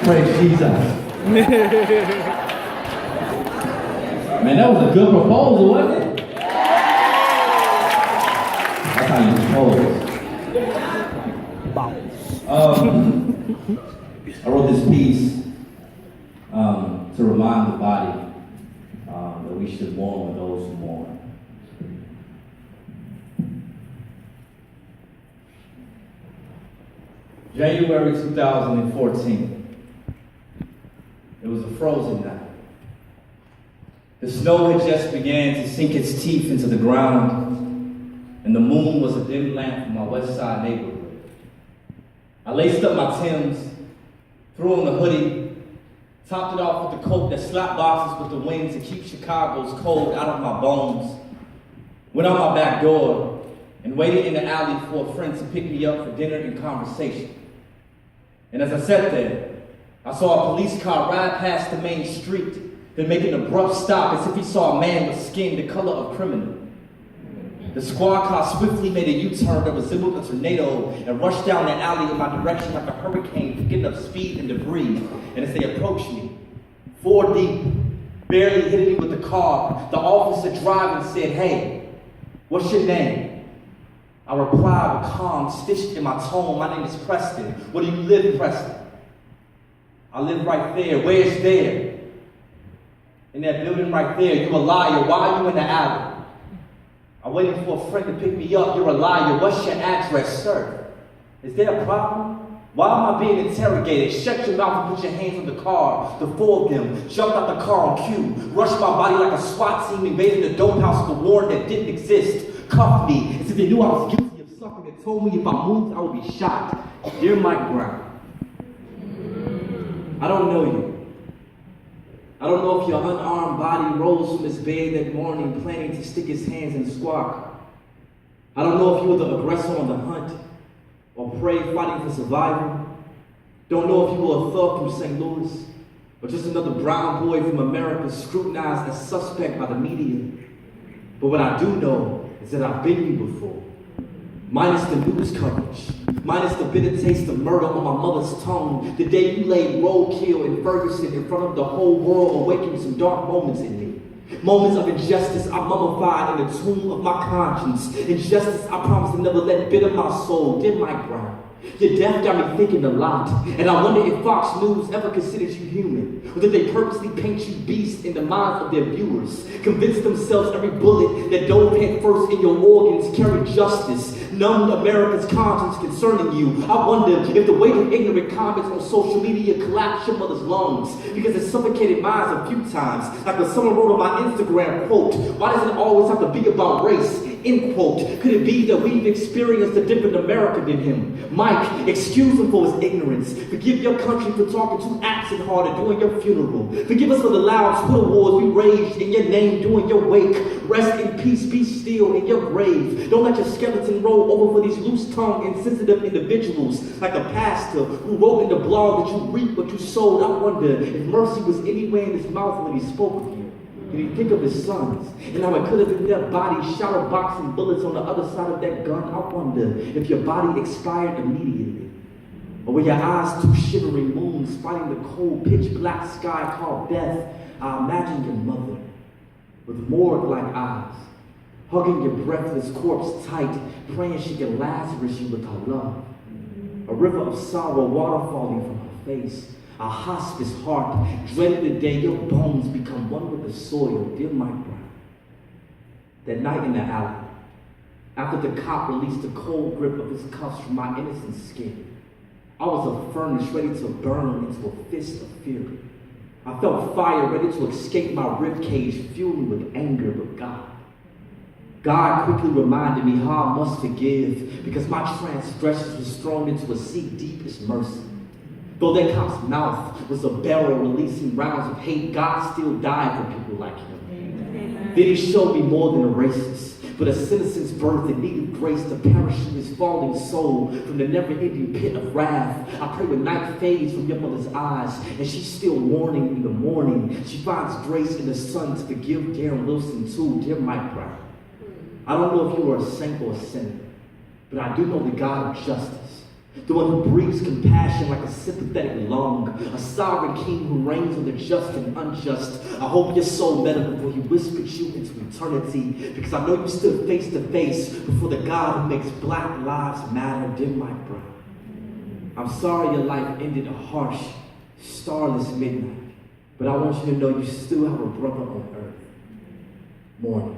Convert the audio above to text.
Praise Jesus. Man, that was a good proposal, wasn't it? That's how you propose. I wrote this piece to remind the body that we should mourn with those who mourn. January 2014. It was a frozen night. The snow had just began to sink its teeth into the ground, and the moon was a dim lamp in my west side neighborhood. I laced up my Timbs, threw on the hoodie, topped it off with the coat that slapped boxes with the wind to keep Chicago's cold out of my bones, went out my back door, and waited in the alley for a friend to pick me up for dinner and conversation. And as I sat there, I saw a police car ride past the main street, then make an abrupt stop as if he saw a man with skin the color of criminal. The squad car swiftly made a U-turn that resembled a tornado and rushed down the alley in my direction like a hurricane, picking up speed and debris. And as they approached me, 4 deep, barely hitting me with the car, the officer driving said, "Hey, what's your name?" I replied with calm, stitched in my tone, "My name is Preston. Where do you live, Preston?" "I live right there." "Where's there?" "In that building right there." "You're a liar. Why are you in the alley?" "I'm waiting for a friend to pick me up." "You're a liar. What's your address, sir?" "Is there a problem? Why am I being interrogated?" "Shut your mouth and put your hands on the car." The 4 of them jumped out the car on cue, rushed my body like a SWAT team, invaded the dope house of a warrant that didn't exist, cuffed me as if they knew I was guilty of something, and told me if I moved, I would be shot. Dear Mike Brown, I don't know you. I don't know if your unarmed body rose from his bed that morning planning to stick his hands in the squad car. I don't know if you were the aggressor on the hunt or prey fighting for survival. Don't know if you were a thug from St. Louis or just another brown boy from America scrutinized as suspect by the media. But what I do know is that I've been you before. Minus the news coverage, minus the bitter taste of murder on my mother's tongue. The day you laid roadkill in Ferguson in front of the whole world awakened some dark moments in me. Moments of injustice I mummified in the tomb of my conscience. Injustice I promised to never let bitter my soul. Dear Mike Brown, your death got me thinking a lot, and I wonder if Fox News ever considers you human, or did they purposely paint you beast in the minds of their viewers, convince themselves every bullet that dove head first in your organs carried justice, numbed America's conscience concerning you. I wonder if the weight of ignorant comments on social media collapsed your mother's lungs, because it suffocated mine a few times, like when someone wrote on my Instagram, quote, "Why does it always have to be about race?" End quote. Could it be that we've experienced a different America than him? Mike, excuse him for his ignorance. Forgive your country for talking too absent-hearted during your funeral. Forgive us for the loud Twitter wars we raged in your name during your wake. Rest in peace, be still in your grave. Don't let your skeleton roll over for these loose-tongued, insensitive individuals like a pastor who wrote in the blog that you reap what you sowed. I wonder if mercy was anywhere in his mouth when he spoke of you. Did he think of his sons and how it could have been their bodies shadow boxing bullets on the other side of that gun? I wonder if your body expired immediately, or were your eyes two shivering moons fighting the cold pitch black sky called death? I imagine your mother with morgue-like eyes, hugging your breathless corpse tight, praying she can Lazarus you with her love. A river of sorrow water falling from her face. A hospice heart, dreading the day your bones become one with the soil. Dear Mike Brown, that night in the alley, after the cop released the cold grip of his cuffs from my innocent skin, I was a furnace ready to burn into a fist of fury. I felt fire ready to escape my ribcage, fueling with anger, but God quickly reminded me how I must forgive, because my transgressions was thrown into a sea deep as mercy. Though that cop's mouth was a barrel releasing rounds of hate, God still died for people like him. Amen. Then he showed me more than a racist, but a citizen's birth that needed grace to parachute his falling soul from the never-ending pit of wrath. I pray when night fades from your mother's eyes, and she's still warning in the morning, she finds grace in the sun to forgive Darren Wilson too. Dear Mike Brown, I don't know if you are a saint or a sinner, but I do know the God of justice. The one who breathes compassion like a sympathetic lung, a sovereign king who reigns on the just and unjust. I hope your soul met him before he whispered you into eternity, because I know you stood face to face before the God who makes black lives matter. Dear my brother, I'm sorry your life ended a harsh, starless midnight, but I want you to know you still have a brother on earth. Mourning.